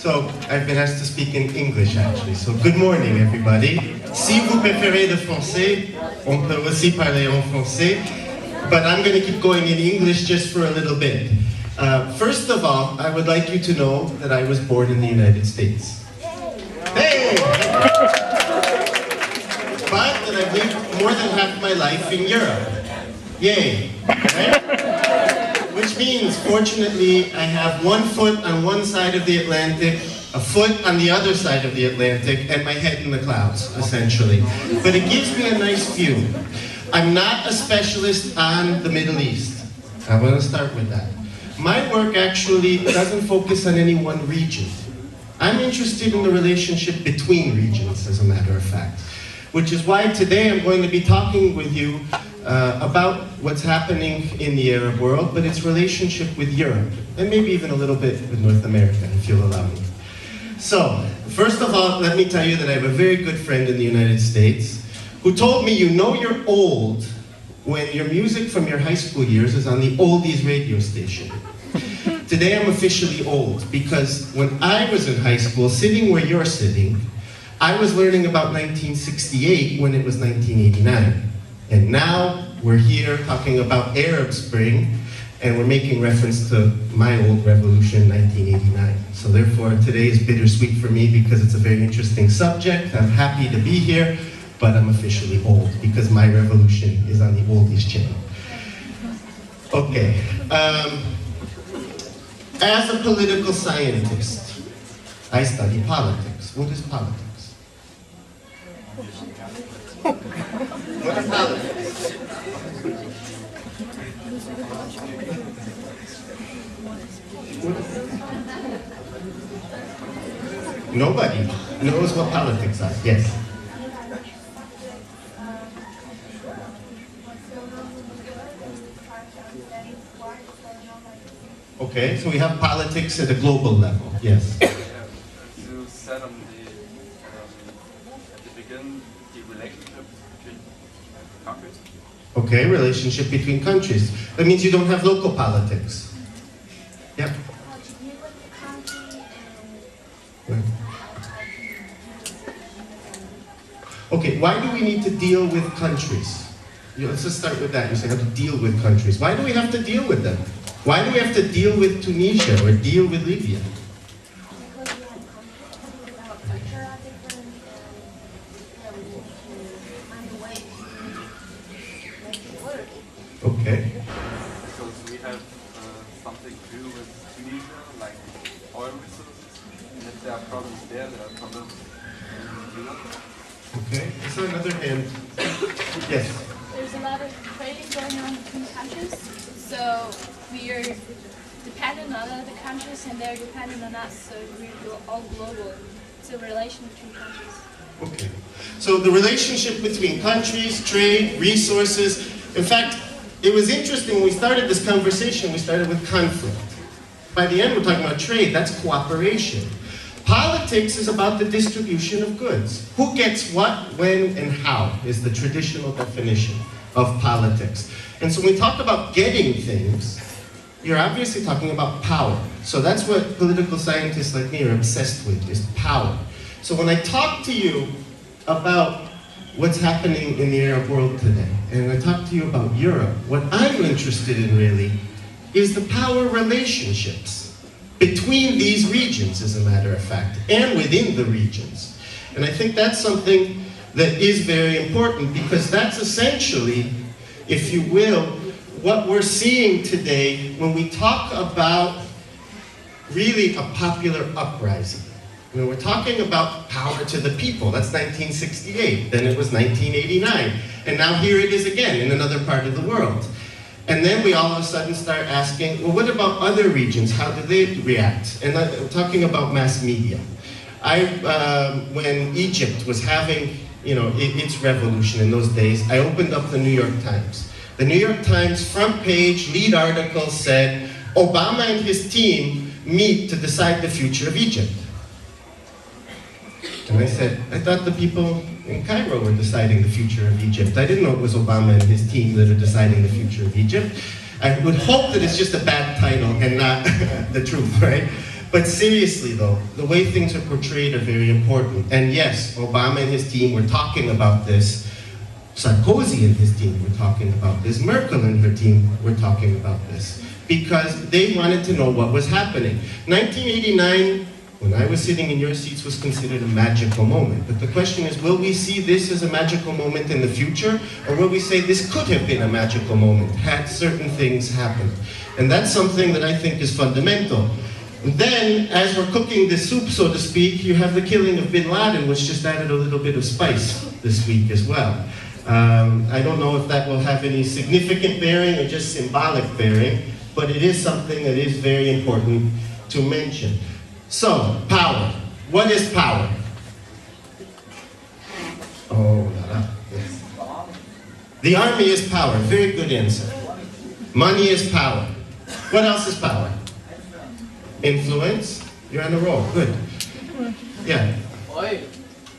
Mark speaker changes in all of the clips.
Speaker 1: So I've been asked to speak in English actually. So good morning everybody. Si vous préférez le français, on peut aussi parler en français. But I'm going to keep going in English just for a little bit. First of all, I would like you to know that I was born in the United States. Hey! But that I've lived more than half my life in Europe. Yay! Right? Which means, fortunately, I have one foot on one side of the Atlantic, a foot on the other side of the Atlantic, and my head in the clouds, essentially. But it gives me a nice view. I'm not a specialist on the Middle East. I want to start with that. My work actually doesn't focus on any one region. I'm interested in the relationship between regions, as a matter of fact. Which is why today I'm going to be talking with you about what's happening in the Arab world, but its relationship with Europe, and maybe even a little bit with North America, if you'll allow me. So, first of all, let me tell you that I have a very good friend in the United States who told me, you know you're old when your music from your high school years is on the oldies radio station. Today I'm officially old, because when I was in high school, sitting where you're sitting, I was learning about 1968 when it was 1989. And now we're here talking about Arab Spring, and we're making reference to my old revolution, 1989. So therefore, today is bittersweet for me because it's a very interesting subject. I'm happy to be here, but I'm officially old because my revolution is on the oldies channel. Okay. As a political scientist, I study politics. What is politics? What is politics? Nobody knows what politics are. Yes. Okay, so we have politics at a global level. Yes.
Speaker 2: You said at the beginning the relationship between countries.
Speaker 1: Okay, relationship between countries. That means you don't have local politics. Yep. Okay, why do we need to deal with countries? Let's just start with that. You say how to deal with countries. Why do we have to deal with them? Why do we have to deal with Tunisia or deal with Libya? Okay.
Speaker 2: Because we have something to do with Tunisia, like oil resources. And if there are problems there, there are problems in Europe.
Speaker 1: Okay. Is there another hand? Yes.
Speaker 3: There's a lot of trading going on between countries, so we are dependent on other countries and they're dependent on us, so we're all global. It's a relation between countries.
Speaker 1: Okay. So the relationship between countries, trade, resources. In fact, it was interesting when we started this conversation, we started with conflict. By the end, we're talking about trade. That's cooperation. Politics is about the distribution of goods. Who gets what, when, and how is the traditional definition of politics. And so when we talk about getting things, you're obviously talking about power. So that's what political scientists like me are obsessed with, is power. So when I talk to you about what's happening in the Arab world today, and I talk to you about Europe, what I'm interested in really is the power relationships between these regions, as a matter of fact, and within the regions. And I think that's something that is very important because that's essentially, if you will, what we're seeing today when we talk about really a popular uprising. You know, we're talking about power to the people. That's 1968. Then it was 1989. And now here it is again in another part of the world. And then we all of a sudden start asking, well, what about other regions? How do they react? And I'm talking about mass media. When Egypt was having, its revolution in those days, I opened up the New York Times. The New York Times front page lead article said, Obama and his team meet to decide the future of Egypt. And I said, I thought the people in Cairo were deciding the future of Egypt. I didn't know it was Obama and his team that are deciding the future of Egypt. I would hope that it's just a bad title and not the truth, right? But seriously though, the way things are portrayed are very important. And yes, Obama and his team were talking about this. Sarkozy and his team were talking about this. Merkel and her team were talking about this. Because they wanted to know what was happening. 1989, when I was sitting in your seats, was considered a magical moment. But the question is, will we see this as a magical moment in the future? Or will we say this could have been a magical moment had certain things happened? And that's something that I think is fundamental. Then, as we're cooking this soup, so to speak, you have the killing of bin Laden, which just added a little bit of spice this week as well. I don't know if that will have any significant bearing or just symbolic bearing, but it is something that is very important to mention. So, power. What is power? Oh, yes. The army is power. Very good answer. Money is power. What else is power? Influence. You're on a roll. Good. Yeah.
Speaker 4: Oil.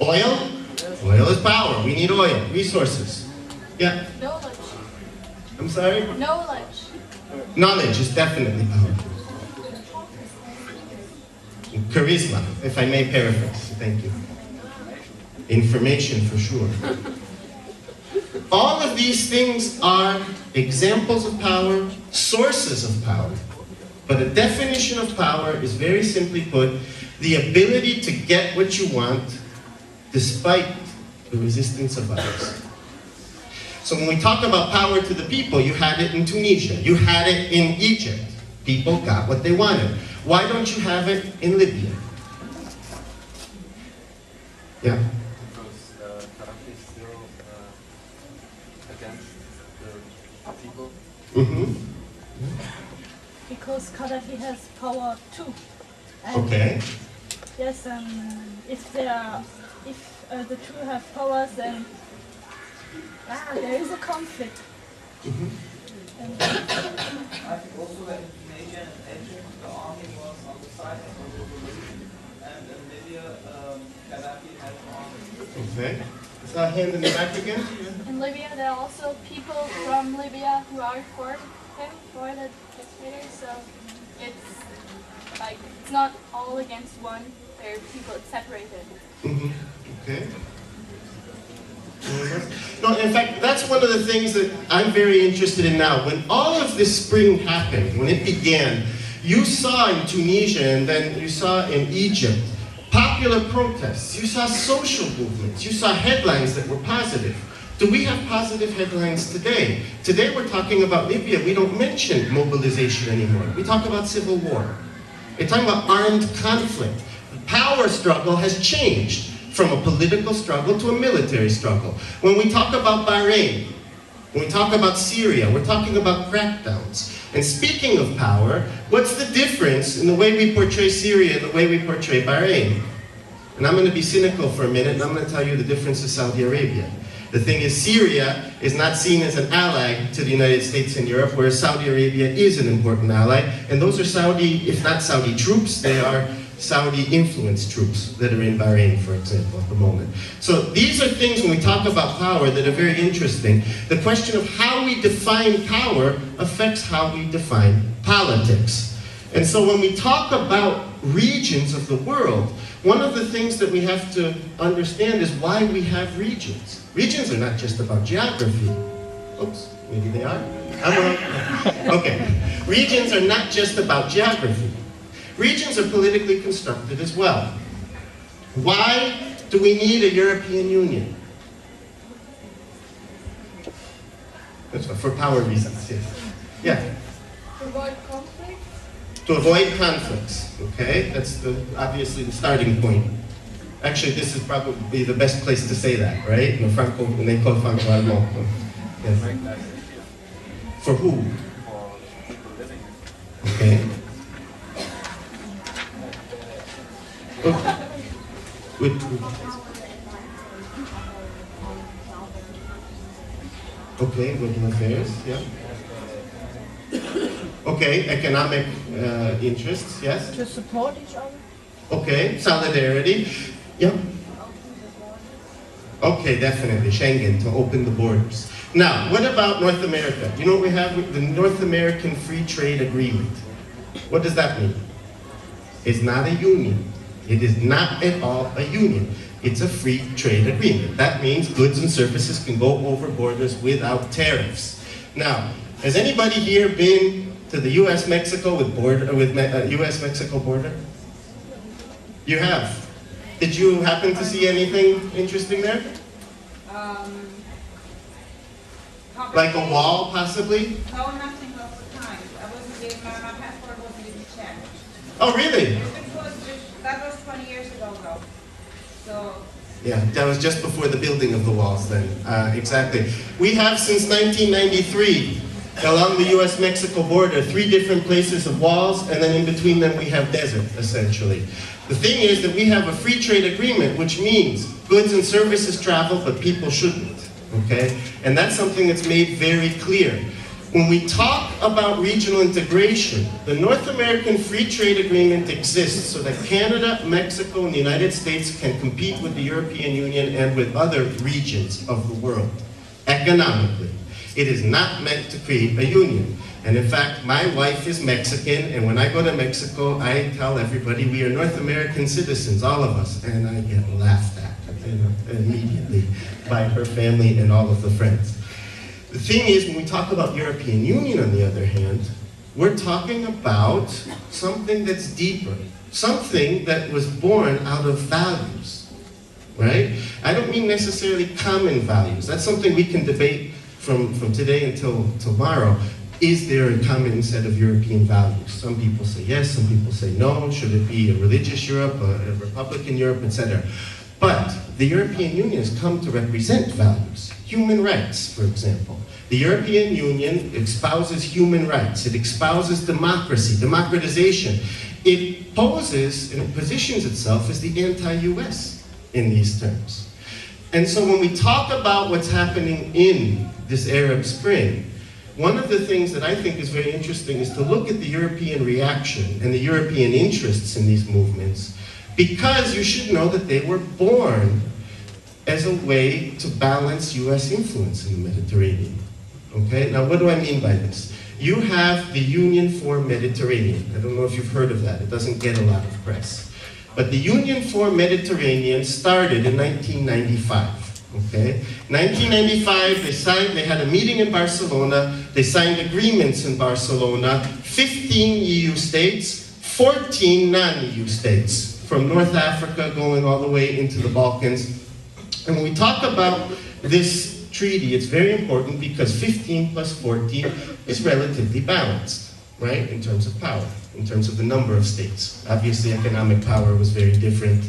Speaker 1: Oil? Oil is power. We need oil. Resources. Yeah.
Speaker 3: Knowledge.
Speaker 1: I'm sorry?
Speaker 3: Knowledge.
Speaker 1: Knowledge is definitely power. Charisma, if I may paraphrase. Thank you. Information for sure. All of these things are examples of power, sources of power. But a definition of power is very simply put, the ability to get what you want despite the resistance of others. So when we talk about power to the people, you had it in Tunisia, you had it in Egypt. People got what they wanted. Why don't you have it in Libya? Yeah.
Speaker 2: Because Gaddafi is still against the people.
Speaker 1: Mm-hmm.
Speaker 5: Because Gaddafi has power too. And
Speaker 1: Okay.
Speaker 5: yes, if the two have powers, then there is a conflict.
Speaker 1: Mm-hmm.
Speaker 5: And
Speaker 4: I think also that in Tunisia and Egypt, the army was on the side of the revolution, and in Libya, Gaddafi had the army.
Speaker 1: Okay. Is that hand in the back again?
Speaker 3: In Libya, there are also people from Libya who are for him, for the dictator. So it's like it's not all against one. There are people separated.
Speaker 1: Mm-hmm. Okay. No, in fact, that's one of the things that I'm very interested in now. When all of this spring happened, when it began, you saw in Tunisia and then you saw in Egypt popular protests. You saw social movements. You saw headlines that were positive. Do we have positive headlines today? Today we're talking about Libya. We don't mention mobilization anymore. We talk about civil war. We're talking about armed conflict. The power struggle has changed from a political struggle to a military struggle. When we talk about Bahrain, when we talk about Syria, we're talking about crackdowns. And speaking of power, what's the difference in the way we portray Syria and the way we portray Bahrain? And I'm going to be cynical for a minute, and I'm going to tell you the difference of Saudi Arabia. The thing is, Syria is not seen as an ally to the United States and Europe, whereas Saudi Arabia is an important ally. And those are Saudi, if not Saudi troops, they are Saudi influence troops that are in Bahrain, for example, at the moment. So these are things when we talk about power that are very interesting. The question of how we define power affects how we define politics. And so when we talk about regions of the world, one of the things that we have to understand is why we have regions. Regions are not just about geography. Oops, maybe they are. I'm wrong. Okay. Regions are not just about geography. Regions are politically constructed as well. Why do we need a European Union? That's for power reasons, yes. Yeah.
Speaker 3: To avoid conflict.
Speaker 1: To avoid conflicts, okay? That's obviously the starting point. Actually, this is probably the best place to say that, right? When they call Franco Allemand. Yes. For who?
Speaker 2: For people living in it.
Speaker 1: Okay. Okay, global affairs, yeah. Okay, economic interests, yes.
Speaker 5: to support each other.
Speaker 1: Okay, solidarity, yeah. Okay, definitely, Schengen, to open the borders. Now, what about North America? You know what we have? The North American Free Trade Agreement. What does that mean? is not a union. It is not at all a union. It's a free trade agreement. That means goods and services can go over borders without tariffs. Now, has anybody here been to the U.S.-Mexico U.S.-Mexico border? You have. Did you happen to see anything interesting there? Like a wall, possibly?
Speaker 6: No, nothing of the kind. I wasn't given, my passport wasn't even checked.
Speaker 1: Oh, really?
Speaker 6: That was 20 years ago though. So.
Speaker 1: Yeah, that was just before the building of the walls then. Exactly. We have since 1993, along the US-Mexico border, 3 different places of walls, and then in between them we have desert, essentially. The thing is that we have a free trade agreement, which means goods and services travel, but people shouldn't, okay? And that's something that's made very clear. When we talk about regional integration, the North American Free Trade Agreement exists so that Canada, Mexico, and the United States can compete with the European Union and with other regions of the world, economically. It is not meant to create a union. And in fact, my wife is Mexican, and when I go to Mexico, I tell everybody we are North American citizens, all of us, and I get laughed at, immediately by her family and all of the friends. The thing is, when we talk about European Union, on the other hand, we're talking about something that's deeper, something that was born out of values, right? I don't mean necessarily common values. That's something we can debate from today until tomorrow. Is there a common set of European values? Some people say yes, some people say no. Should it be a religious Europe, a Republican Europe, etc.? But the European Union has come to represent values. Human rights, for example. The European Union espouses human rights. It espouses democracy, democratization. It poses and it positions itself as the anti-US in these terms. And so when we talk about what's happening in this Arab Spring, one of the things that I think is very interesting is to look at the European reaction and the European interests in these movements, because you should know that they were born as a way to balance US influence in the Mediterranean. Okay, now what do I mean by this? You have the Union for Mediterranean. I don't know if you've heard of that. It doesn't get a lot of press. But the Union for Mediterranean started in 1995. Okay, 1995, they had a meeting in Barcelona, they signed agreements in Barcelona, 15 EU states, 14 non-EU states, from North Africa going all the way into the Balkans. And when we talk about this treaty, it's very important because 15 plus 14 is relatively balanced, right, in terms of power, in terms of the number of states. Obviously, economic power was very different.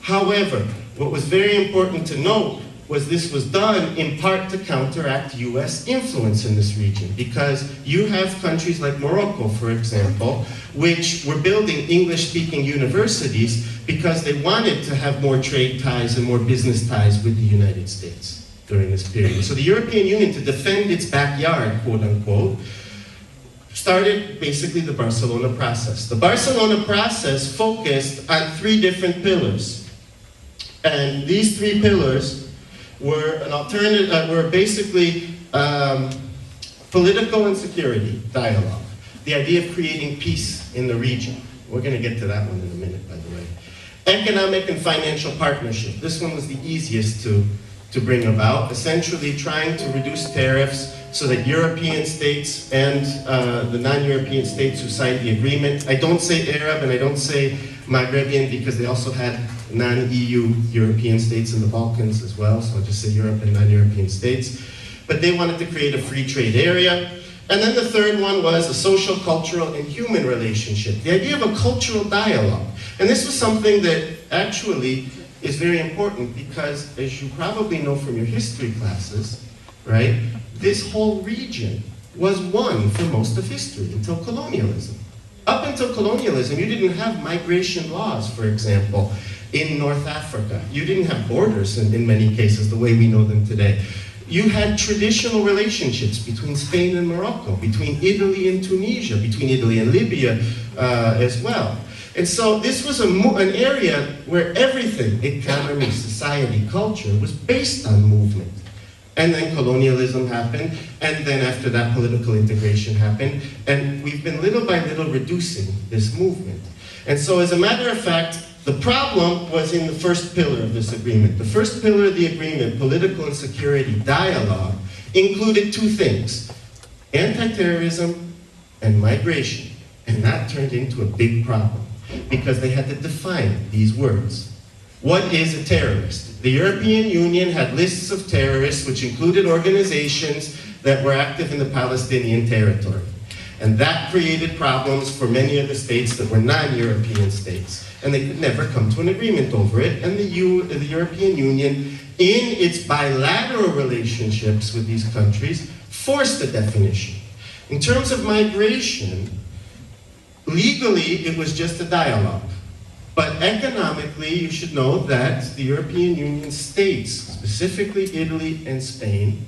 Speaker 1: However, what was very important to note was this was done in part to counteract US influence in this region, because you have countries like Morocco, for example, which were building English-speaking universities because they wanted to have more trade ties and more business ties with the United States during this period. So the European Union, to defend its backyard, quote unquote, started basically the Barcelona process. The Barcelona process focused on 3 different pillars. And these 3 pillars were an alternative, were basically political and security dialogue. The idea of creating peace in the region. We're going to get to that one in a minute, by the way. Economic and financial partnership. This one was the easiest to bring about, essentially trying to reduce tariffs so that European states and the non-European states who signed the agreement, I don't say Arab and I don't say Maghrebian because they also had non-EU European states in the Balkans as well, so I'll just say Europe and non-European states. But they wanted to create a free trade area. And then the third one was a social, cultural, and human relationship. The idea of a cultural dialogue. And this was something that actually is very important because, as you probably know from your history classes, right, this whole region was one for most of history until colonialism. Up until colonialism, you didn't have migration laws, for example, in North Africa. You didn't have borders in many cases the way we know them today. You had traditional relationships between Spain and Morocco, between Italy and Tunisia, between Italy and Libya as well. And so this was an area where everything, economy, society, culture, was based on movement. And then colonialism happened, and then after that political integration happened, and we've been little by little reducing this movement. And so as a matter of fact, the problem was in the first pillar of this agreement. The first pillar of the agreement, political and security dialogue, included two things: anti-terrorism and migration. And that turned into a big problem because they had to define these words. What is a terrorist? The European Union had lists of terrorists which included organizations that were active in the Palestinian territory. And that created problems for many of the states that were non-European states. And they could never come to an agreement over it. And the European Union, in its bilateral relationships with these countries, forced a definition. In terms of migration, legally it was just a dialogue. But economically, you should know that the European Union states, specifically Italy and Spain,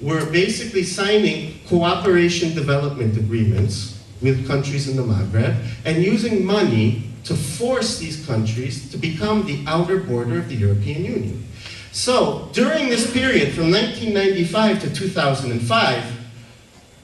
Speaker 1: were basically signing cooperation development agreements with countries in the Maghreb and using money to force these countries to become the outer border of the European Union. So, during this period from 1995 to 2005,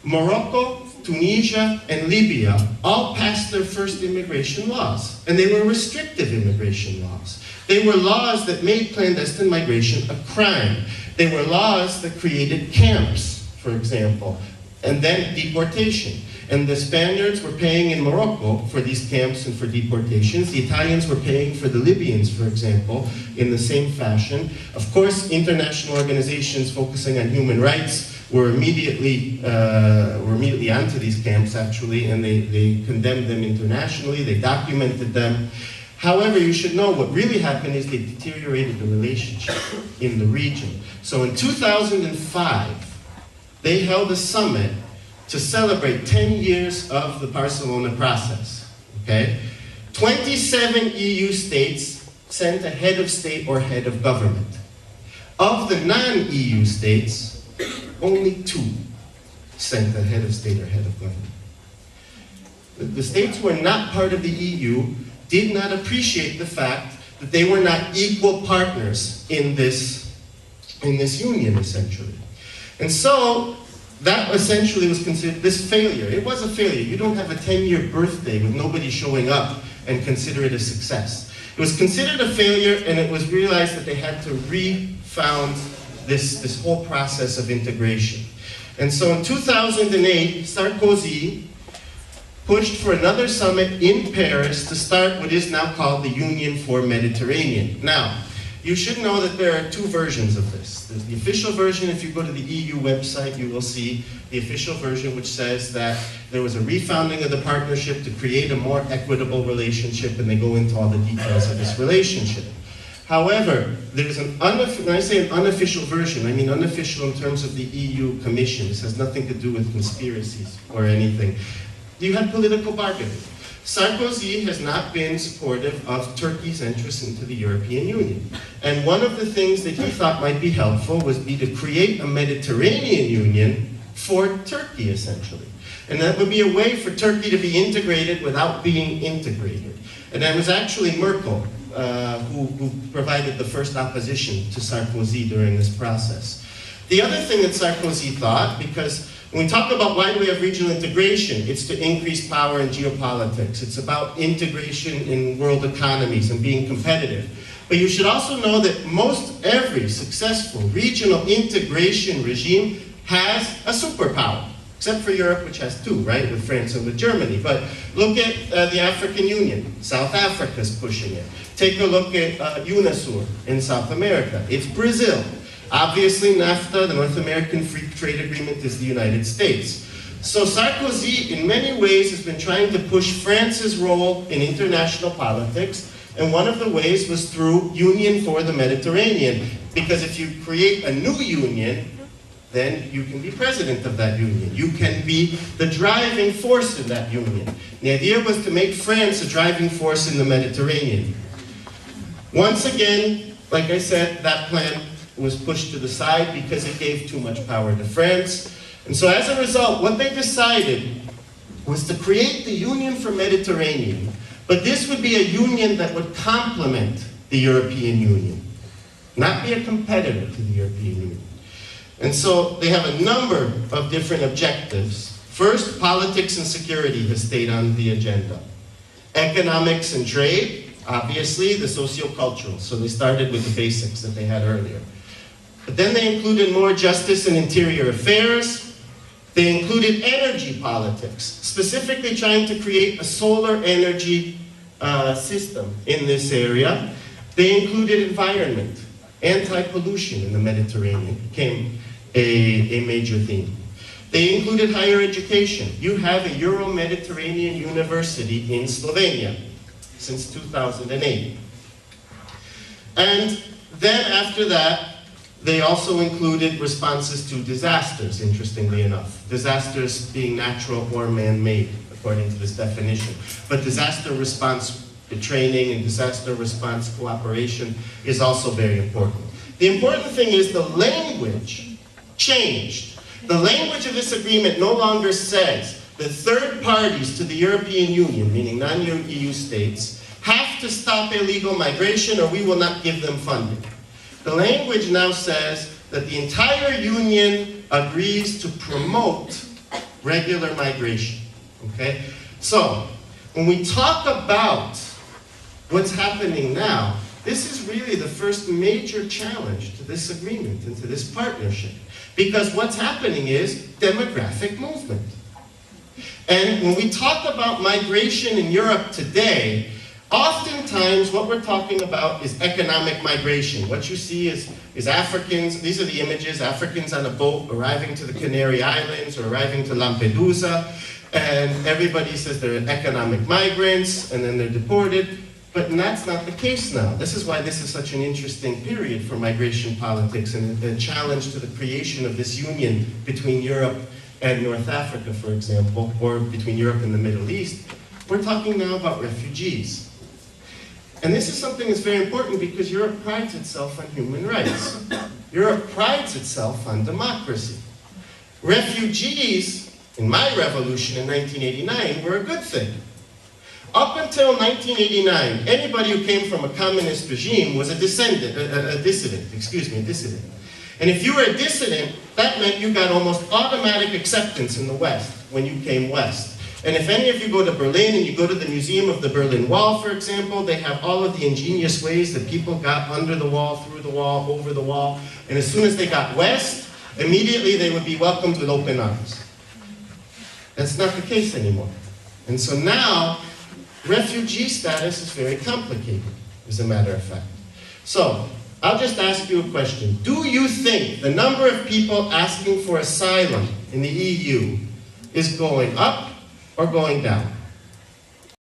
Speaker 1: Morocco, Tunisia, and Libya all passed their first immigration laws, and they were restrictive immigration laws. They were laws that made clandestine migration a crime. They were laws that created camps, for example, and then deportation. And the Spaniards were paying in Morocco for these camps and for deportations. The Italians were paying for the Libyans, for example, in the same fashion. Of course, international organizations focusing on human rights were immediately onto these camps, actually, and they condemned them internationally. They documented them. However, you should know what really happened is they deteriorated the relationship in the region. So in 2005, they held a summit to celebrate 10 years of the Barcelona process, okay? 27 EU states sent a head of state or head of government. Of the non-EU states, only 2 sent a head of state or head of government. The states who were not part of the EU did not appreciate the fact that they were not equal partners in this union, essentially. And so, that essentially was considered this failure. It was a failure. You don't have a 10-year birthday with nobody showing up and consider it a success. It was considered a failure, and it was realized that they had to refound this whole process of integration. And so in 2008, Sarkozy pushed for another summit in Paris to start what is now called the Union for Mediterranean. Now, you should know that there are 2 versions of this. There's the official version. If you go to the EU website, you will see the official version, which says that there was a refounding of the partnership to create a more equitable relationship, and they go into all the details of this relationship. However, there's when I say an unofficial version, I mean unofficial in terms of the EU Commission. This has nothing to do with conspiracies or anything. You had political bargaining. Sarkozy has not been supportive of Turkey's entrance into the European Union. And one of the things that he thought might be helpful was to create a Mediterranean Union for Turkey, essentially. And that would be a way for Turkey to be integrated without being integrated. And that was actually Merkel who provided the first opposition to Sarkozy during this process. The other thing that Sarkozy thought, because when we talk about why do we have regional integration, it's to increase power in geopolitics. It's about integration in world economies and being competitive. But you should also know that most every successful regional integration regime has a superpower, except for Europe, which has 2, right, with France and with Germany. But look at the African Union. South Africa's pushing it. Take a look at UNASUR in South America. It's Brazil. Obviously, NAFTA, the North American Free Trade Agreement, is the United States. So Sarkozy, in many ways, has been trying to push France's role in international politics, and one of the ways was through Union for the Mediterranean. Because if you create a new union, then you can be president of that union. You can be the driving force in that union. The idea was to make France a driving force in the Mediterranean. Once again, like I said, that plan was pushed to the side because it gave too much power to France. And so as a result, what they decided was to create the Union for Mediterranean. But this would be a union that would complement the European Union, not be a competitor to the European Union. And so they have a number of different objectives. First, politics and security has stayed on the agenda. Economics and trade, obviously the socio-cultural. So they started with the basics that they had earlier. But then they included more justice and interior affairs. They included energy politics, specifically trying to create a solar energy system in this area. They included environment, anti-pollution in the Mediterranean became a major theme. They included higher education. You have a Euro-Mediterranean university in Slovenia since 2008. And then after that, they also included responses to disasters, interestingly enough. Disasters being natural or man-made, according to this definition. But disaster response training and disaster response cooperation is also very important. The important thing is the language changed. The language of this agreement no longer says that third parties to the European Union, meaning non-EU states, have to stop illegal migration or we will not give them funding. The language now says that the entire Union agrees to promote regular migration. Okay? So, when we talk about what's happening now, this is really the first major challenge to this agreement and to this partnership. Because what's happening is demographic movement. And when we talk about migration in Europe today, oftentimes what we're talking about is economic migration. What you see is Africans, these are the images, Africans on a boat arriving to the Canary Islands or arriving to Lampedusa, and everybody says they're economic migrants, and then they're deported. But that's not the case now. This is why this is such an interesting period for migration politics and the challenge to the creation of this union between Europe and North Africa, for example, or between Europe and the Middle East. We're talking now about refugees. And this is something that's very important because Europe prides itself on human rights. Europe prides itself on democracy. Refugees, in my revolution in 1989, were a good thing. Up until 1989, anybody who came from a communist regime was a dissident. And if you were a dissident, that meant you got almost automatic acceptance in the West when you came west. And if any of you go to Berlin and you go to the Museum of the Berlin Wall, for example, they have all of the ingenious ways that people got under the wall, through the wall, over the wall. And as soon as they got west, immediately they would be welcomed with open arms. That's not the case anymore. And so now, refugee status is very complicated, as a matter of fact. So, I'll just ask you a question. Do you think the number of people asking for asylum in the EU is going up or going down?